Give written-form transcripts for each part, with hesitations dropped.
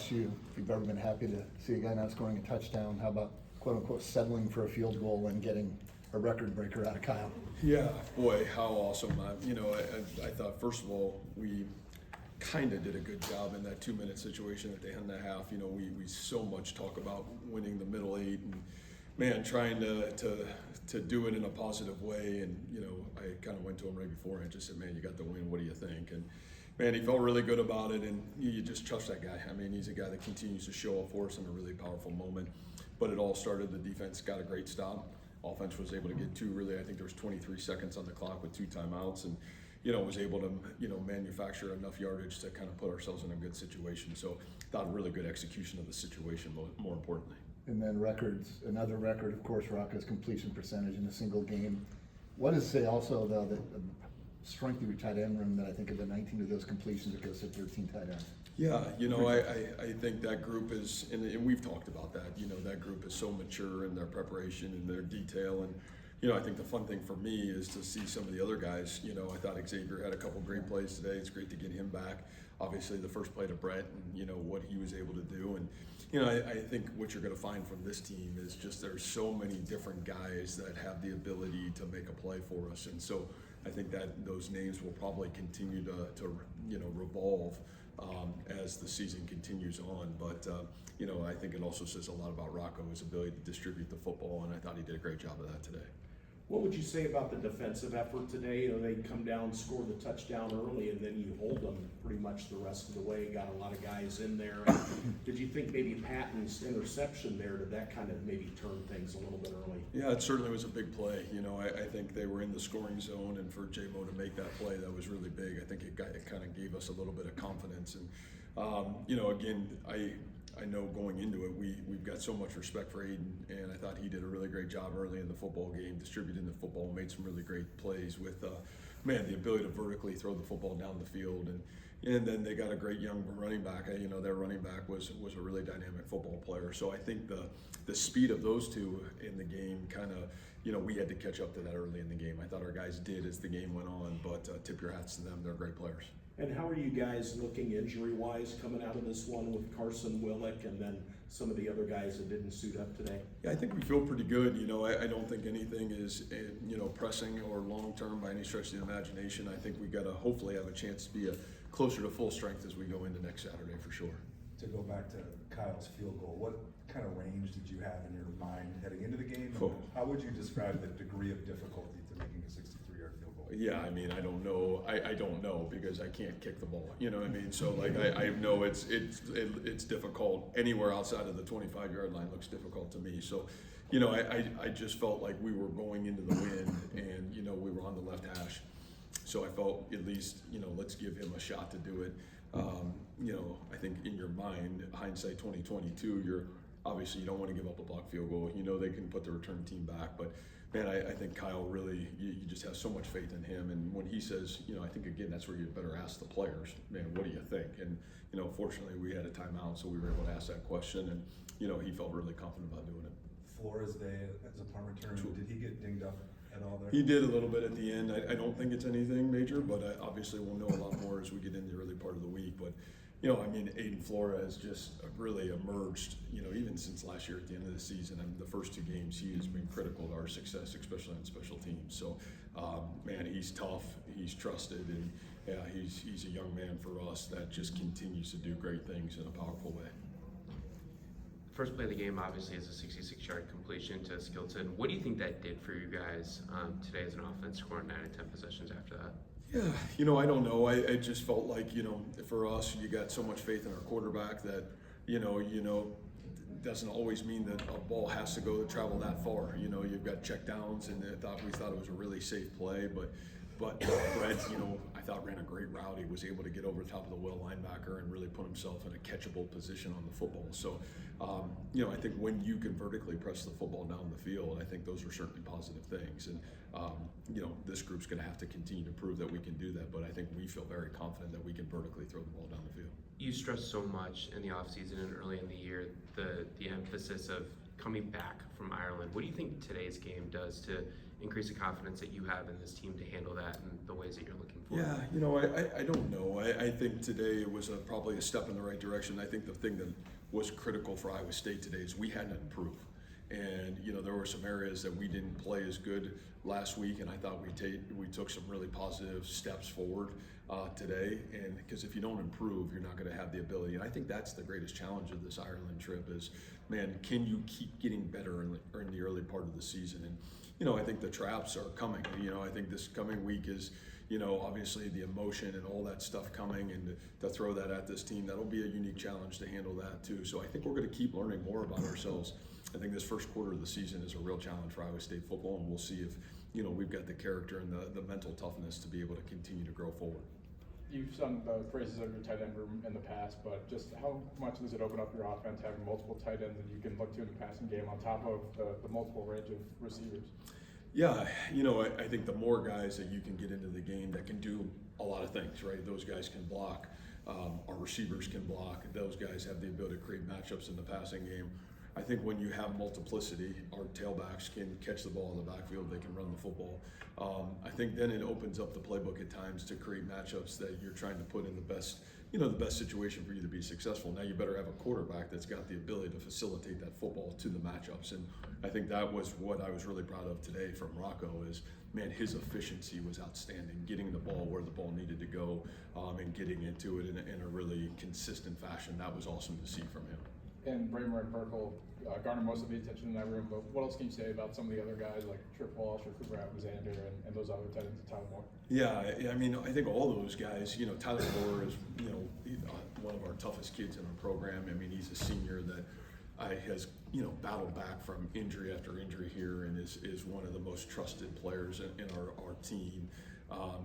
You, if you've ever been happy to see a guy not scoring a touchdown, how about quote unquote settling for a field goal and getting a record breaker out of Kyle? Yeah, boy, how awesome. I thought, first of all, we kind of did a good job in that 2-minute situation at the end of the half. We so much talk about winning the middle eight and, man, trying to do it in a positive way. And, I kind of went to him right before and I just said, man, you got the win. What do you think? And, man, he felt really good about it, and you just trust that guy. I mean, he's a guy that continues to show up for us in a really powerful moment. But it all started, the defense got a great stop. Offense was able to get two, really, I think there was 23 seconds on the clock with 2 timeouts, and, was able to, manufacture enough yardage to kind of put ourselves in a good situation. So thought really good execution of the situation, more importantly. And then records, another record, of course, Rocco's completion percentage in a single game. What does it say also, though, that strength of your tight end room, that I think of the 19 of those completions, it goes to 13 tight ends? Yeah, I think that group is, and we've talked about that, that group is so mature in their preparation and their detail. And, I think the fun thing for me is to see some of the other guys. I thought Xavier had a couple great plays today. It's great to get him back. Obviously, the first play to Brett and, what he was able to do. And, I think what you're going to find from this team is just there's so many different guys that have the ability to make a play for us. And so I think that those names will probably continue to revolve as the season continues on. But, I think it also says a lot about Rocco, his ability to distribute the football, and I thought he did a great job of that today. What would you say about the defensive effort today? They come down, score the touchdown early, and then you hold them pretty much the rest of the way. Got a lot of guys in there. Did you think maybe Patton's interception there, did that kind of maybe turn things a little bit early? Yeah, it certainly was a big play. I think they were in the scoring zone, and for J-Mo to make that play, that was really big. I think it kind of gave us a little bit of confidence. And, again, I know going into it, we've got so much respect for Aiden, and I thought he did a really great job early in the football game, distributing the football, made some really great plays with, the ability to vertically throw the football down the field. And then they got a great young running back. Their running back was a really dynamic football player. So I think the speed of those two in the game kind of, we had to catch up to that early in the game. I thought our guys did as the game went on, but tip your hats to them. They're great players. And how are you guys looking injury-wise coming out of this one with Carson Willick and then some of the other guys that didn't suit up today? Yeah, I think we feel pretty good. I don't think anything is, pressing or long-term by any stretch of the imagination. I think we got to hopefully have a chance to be closer to full strength as we go into next Saturday for sure. To go back to Kyle's field goal, what kind of range did you have in your mind heading into the game? How would you describe the degree of difficulty to making a 63-yard field goal? Yeah, I don't know. I don't know because I can't kick the ball. You know what I mean? So I know it's difficult. Anywhere outside of the 25-yard line looks difficult to me. So, I just felt like we were going into the wind and, we were on the left hash. So I felt at least, let's give him a shot to do it. I think in your mind, hindsight 2022, obviously you don't want to give up a blocked field goal. They can put the return team back, but man, I think Kyle really, you just have so much faith in him. And when he says, I think again, that's where you better ask the players, man, what do you think? And, fortunately we had a timeout, so we were able to ask that question, and, he felt really confident about doing it. Flores Day as a punt return, did he get dinged up at all there? He did a little bit at the end. I don't think it's anything major, but obviously we'll know a lot more as we get in the early part of the week. But, Aiden Flores just really emerged, even since last year at the end of the season. The first 2 games, he has been critical to our success, especially on special teams. So, man, he's tough, he's trusted, and yeah, he's a young man for us that just continues to do great things in a powerful way. First play of the game obviously is a 66-yard completion to Skilton. What do you think that did for you guys today as an offense, scoring 9 of 10 possessions after that? Yeah, I don't know. I just felt like, for us, you got so much faith in our quarterback that, doesn't always mean that a ball has to travel that far. You've got check downs, and we thought it was a really safe play, but Brett, I thought ran a great route. He was able to get over the top of the well linebacker and really put himself in a catchable position on the football. So, I think when you can vertically press the football down the field, I think those are certainly positive things. And, this group's going to have to continue to prove that we can do that. But I think we feel very confident that we can vertically throw the ball down the field. You stressed so much in the offseason and early in the year the emphasis of coming back from Ireland. What do you think today's game does to increase the confidence that you have in this team to handle that in the ways that you're looking for? Yeah, you know, I don't know. I think today it was probably a step in the right direction. I think the thing that was critical for Iowa State today is we had to improve. And, you know, there were some areas that we didn't play as good last week, and I thought we took some really positive steps forward today. And because if you don't improve, you're not going to have the ability. And I think that's the greatest challenge of this Ireland trip is, man, can you keep getting better in the early part of the season? And, you know, I think the traps are coming. You know, I think this coming week is, you know, obviously the emotion and all that stuff coming, and to throw that at this team, that'll be a unique challenge to handle that too. So I think we're going to keep learning more about ourselves. I think this first quarter of the season is a real challenge for Iowa State football, and we'll see if, you know, we've got the character and the mental toughness to be able to continue to grow forward. You've sung the praises of your tight end room in the past, but just how much does it open up your offense having multiple tight ends that you can look to in the passing game on top of the multiple range of receivers? Yeah, you know, I think the more guys that you can get into the game that can do a lot of things, right? Those guys can block, our receivers can block, those guys have the ability to create matchups in the passing game. I think when you have multiplicity, our tailbacks can catch the ball in the backfield, they can run the football. I think then it opens up the playbook at times to create matchups that you're trying to put in the best, you know, the best situation for you to be successful. Now you better have a quarterback that's got the ability to facilitate that football to the matchups. And I think that was what I was really proud of today from Rocco is, man, his efficiency was outstanding, getting the ball where the ball needed to go and getting into it in a really consistent fashion. That was awesome to see from him. And Bramer and Burkle garner most of the attention in that room, but what else can you say about some of the other guys like Trip Walsh or Cooper Alexander and those other tight ends at Tyler Moore? Yeah, I mean, I think all those guys, you know, Tyler Moore is, you know, one of our toughest kids in our program. I mean, he's a senior that has, you know, battled back from injury after injury here and is one of the most trusted players in our team.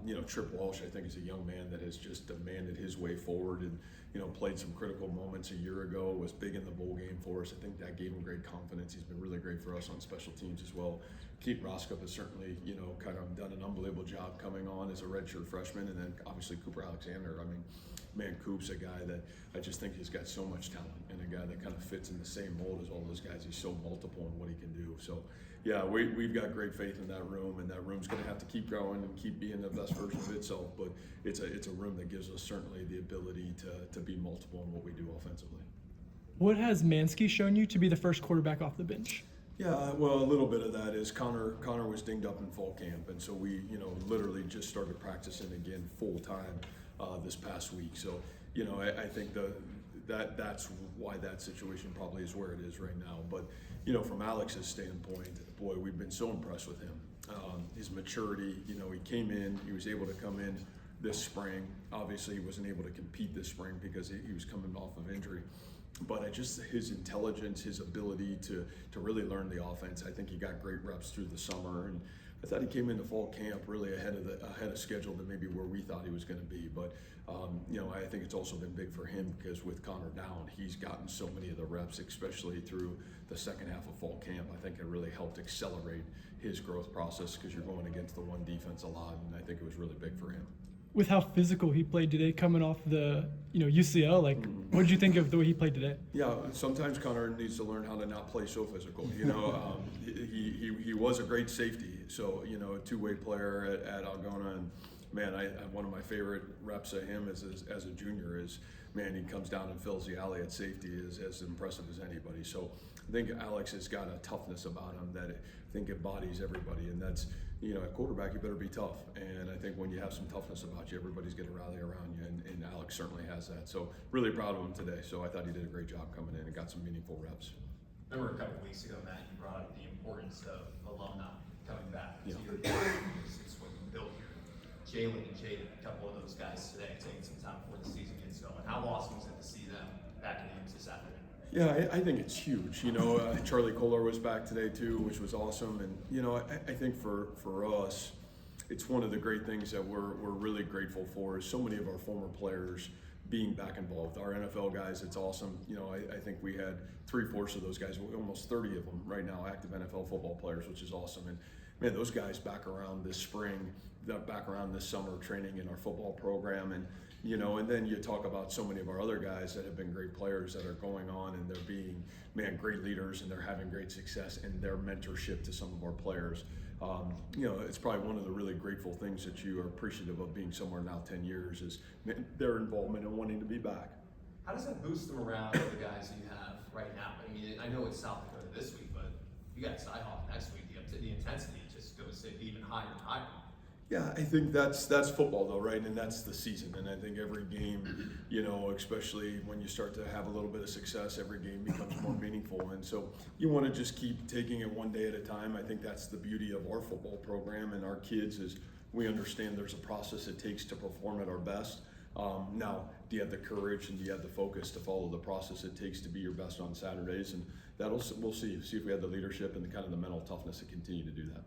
You know, Trip Walsh, I think, is a young man that has just demanded his way forward and, you know, played some critical moments a year ago, was big in the bowl game for us. I think that gave him great confidence. He's been really great for us on special teams as well. Keith Roskup has certainly, you know, kind of done an unbelievable job coming on as a redshirt freshman. And then obviously Cooper Alexander. I mean, man, Coop's a guy that I just think he's got so much talent and a guy that kind of fits in the same mold as all those guys. He's so multiple in what he can do. So, yeah, we've got great faith in that room, and that room's going to have to keep growing and keep being the best version of itself. But it's a room that gives us certainly the ability to be multiple in what we do offensively. What has Mansky shown you to be the first quarterback off the bench? Yeah, well, a little bit of that is Connor was dinged up in fall camp, and so we, you know, literally just started practicing again full time this past week. So, you know, I think that's why that situation probably is where it is right now. But, you know, from Alex's standpoint, boy, we've been so impressed with him. His maturity, you know, he was able to come in this spring. Obviously, he wasn't able to compete this spring because he was coming off of injury. But just his intelligence, his ability to really learn the offense, I think he got great reps through the summer. And I thought he came into fall camp really ahead of schedule than maybe where we thought he was going to be. But you know, I think it's also been big for him because with Connor down, he's gotten so many of the reps, especially through the second half of fall camp. I think it really helped accelerate his growth process because you're going against the one defense a lot, and I think it was really big for him. With how physical he played today, coming off the UCL, like what did you think of the way he played today? Yeah, sometimes Connor needs to learn how to not play so physical. You know, he was a great safety, so you know, a two-way player at Algona, and man, one of my favorite reps of him as a junior is, man, he comes down and fills the alley at safety is as impressive as anybody. So I think Alex has got a toughness about him that I think embodies everybody, and that's, you know, at quarterback you better be tough. And I think when you have some toughness about you, everybody's going to rally around you, and Alex certainly has that. So really proud of him today. So I thought he did a great job coming in and got some meaningful reps. Remember a couple of weeks ago, Matt, you brought up the importance of alumni coming back to Yeah. your game. It's what you built here. Jalen and Jaden, a couple of those guys today, taking some time before the season gets going. How awesome was it to see them back in games this afternoon? Yeah, I think it's huge. You know, Charlie Kohler was back today too, which was awesome. And you know, I think for us, it's one of the great things that we're really grateful for is so many of our former players being back involved. Our NFL guys, it's awesome. You know, I think we had 3/4 of those guys, almost 30 of them right now, active NFL football players, which is awesome. And man, those guys back around this spring, back around this summer training in our football program, and you know, and then you talk about so many of our other guys that have been great players that are going on and they're being, man, great leaders and they're having great success and their mentorship to some of our players. You know, it's probably one of the really grateful things that you are appreciative of being somewhere now 10 years is their involvement and wanting to be back. How does that boost the morale of the guys you have right now? I mean, I know it's South Dakota this week, but you got Cyhawk next week. The intensity just goes even higher and higher. Yeah, I think that's football though, right? And that's the season. And I think every game, you know, especially when you start to have a little bit of success, every game becomes more meaningful. And so you want to just keep taking it one day at a time. I think that's the beauty of our football program and our kids is we understand there's a process it takes to perform at our best. Now, do you have the courage and do you have the focus to follow the process it takes to be your best on Saturdays? And we'll see if we have the leadership and the kind of the mental toughness to continue to do that.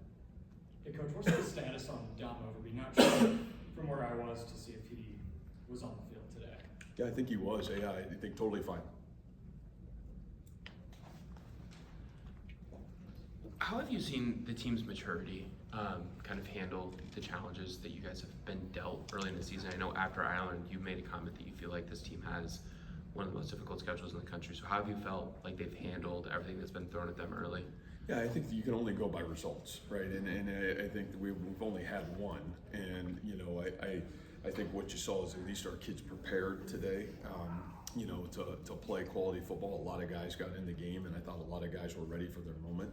Hey, Coach, what's the status on Dom Overby? Not sure from where I was to see if he was on the field today. Yeah, I think he was. Yeah, I think totally fine. How have you seen the team's maturity kind of handle the challenges that you guys have been dealt early in the season? I know after Ireland, you made a comment that you feel like this team has one of the most difficult schedules in the country. So how have you felt like they've handled everything that's been thrown at them early? Yeah, I think that you can only go by results, right? And I think that we've only had one. And, you know, I think what you saw is at least our kids prepared today, you know, to play quality football. A lot of guys got in the game, and I thought a lot of guys were ready for their moment.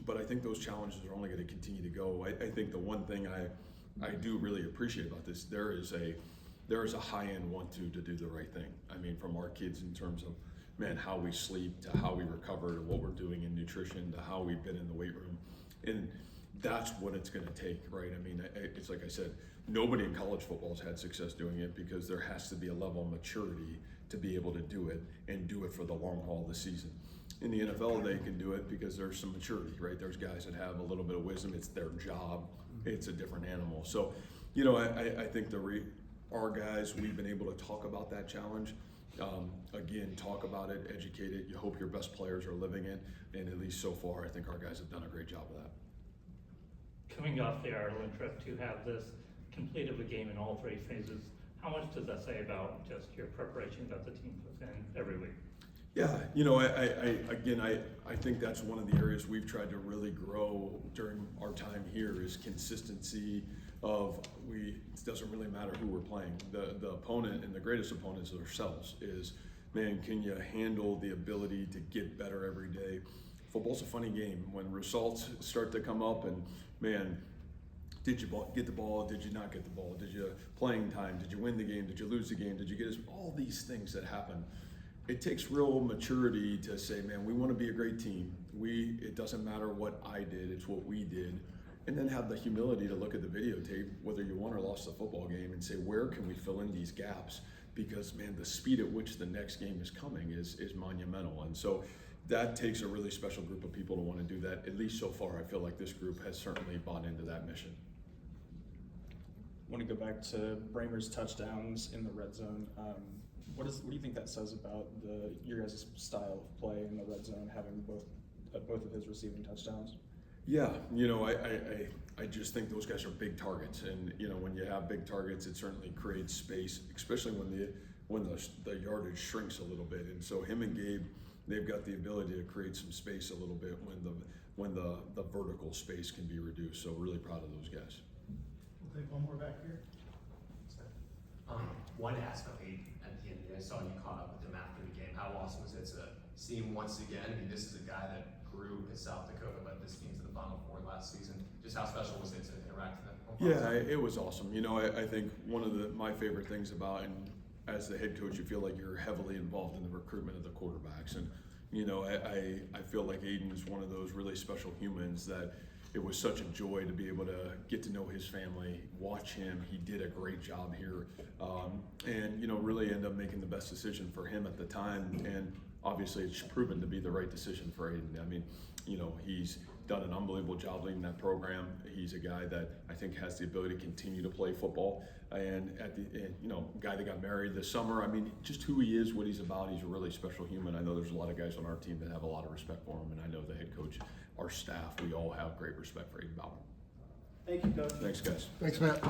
But I think those challenges are only going to continue to go. I think the one thing I do really appreciate about this, there is a high-end want-to do the right thing. I mean, from our kids in terms of, man, how we sleep, to how we recover, to what we're doing in nutrition, to how we've been in the weight room. And that's what it's going to take, right? I mean, it's like I said, nobody in college football has had success doing it because there has to be a level of maturity to be able to do it and do it for the long haul of the season. In the NFL, they can do it because there's some maturity, right? There's guys that have a little bit of wisdom. It's their job. It's a different animal. So, you know, I think our guys, we've been able to talk about that challenge. Again, talk about it, educate it. You hope your best players are living it. And at least so far, I think our guys have done a great job of that. Coming off the Ireland trip to have this complete of a game in all three phases, how much does that say about just your preparation that the team puts in every week? Yeah, you know, I think that's one of the areas we've tried to really grow during our time here is consistency of it doesn't really matter who we're playing. The opponent and the greatest opponents are ourselves is, man, can you handle the ability to get better every day? Football's a funny game. When results start to come up and, man, did you get the ball? Did you not get the ball? Did you playing time? Did you win the game? Did you lose the game? Did you get all these things that happen? It takes real maturity to say, man, we want to be a great team. It doesn't matter what I did, it's what we did. And then have the humility to look at the videotape, whether you won or lost the football game, and say, where can we fill in these gaps? Because, man, the speed at which the next game is coming is monumental. And so that takes a really special group of people to want to do that. At least so far, I feel like this group has certainly bought into that mission. I want to go back to Bramer's touchdowns in the red zone. What do you think that says about your guys' style of play in the red zone, having both of his receiving touchdowns? Yeah, you know, I just think those guys are big targets, and you know, when you have big targets, it certainly creates space, especially when the yardage shrinks a little bit. And so him and Gabe, they've got the ability to create some space a little bit when the vertical space can be reduced. So really proud of those guys. We'll take one more back here. Wanted to ask about Aiden at the end of the day. I saw you caught up with him after the game. How awesome was it to see him once again? I mean, this is a guy that grew at South Dakota, but this team to the Final Four last season. Just how special was it to interact with him? Yeah, it was awesome. You know, I think one of my favorite things about, and as the head coach, you feel like you're heavily involved in the recruitment of the quarterbacks. And, you know, I feel like Aiden is one of those really special humans that it was such a joy to be able to get to know his family, watch him. He did a great job here, and, you know, really end up making the best decision for him at the time. And obviously it's proven to be the right decision for Aiden. I mean, you know, he's done an unbelievable job leading that program. He's a guy that I think has the ability to continue to play football. And you know, guy that got married this summer. I mean, just who he is, what he's about. He's a really special human. I know there's a lot of guys on our team that have a lot of respect for him, and I know the head coach, our staff, we all have great respect for Aiden Bauer. Thank you, Coach. Thanks, guys. Thanks, Matt.